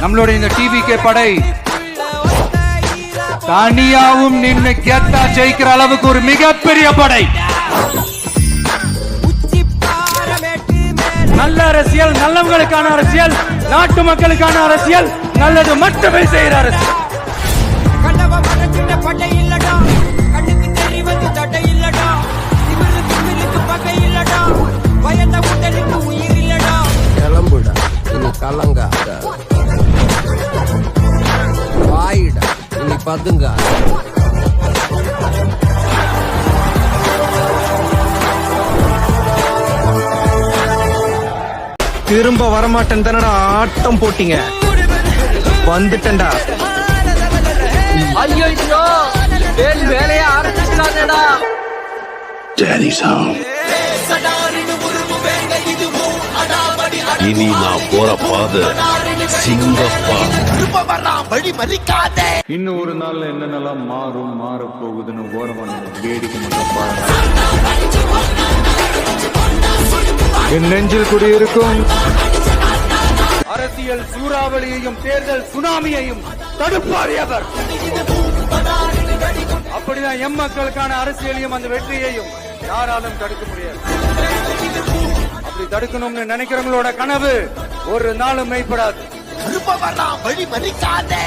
நம்மளுடைய இந்த டிவிகே படை தனியாவும் நின்று கெத்தா ஜெயிக்கிற அளவுக்கு ஒரு மிகப்பெரிய படை. நல்ல அரசியல், நல்லவங்களுக்கான அரசியல், நாட்டு மக்களுக்கான அரசியல், நல்லது மட்டுமே செய்யற அரசியல். கிளம்புடா, இனி கலங்காத. வாயிடா, இனி பதுங்க. திரும்ப வரமாட்டேன் தானடா ஆட்டம் போட்டீங்க. வந்துட்டேன்டா. ஐயோ, வேலையை ஆரம்பிச்சிட்டாங்கடா. Daddy's home. இனி நான் போற பாதை சிங்கப்பா. இன்னும் ஒரு நாள்ல என்னென்னலாம் மாற போகுதுன்னு ஓரமான வேடிக்கை மட்டும் பாருங்க. என் நெஞ்சில் குடியிருக்கும் அரசியல் சூறாவளியையும் தேர்தல் சுனாமியையும் தடுப்பார் எவர். அப்படிதான் எம் மக்களுக்கான அரசியலையும் அந்த வெற்றியையும் யாராலும் தடுக்க முடியாது. அப்படி தடுக்கணும்னு நினைக்கிறவங்களோட கனவு ஒரு நாளும் மெய்ப்படாது. வழி மறிக்காதே.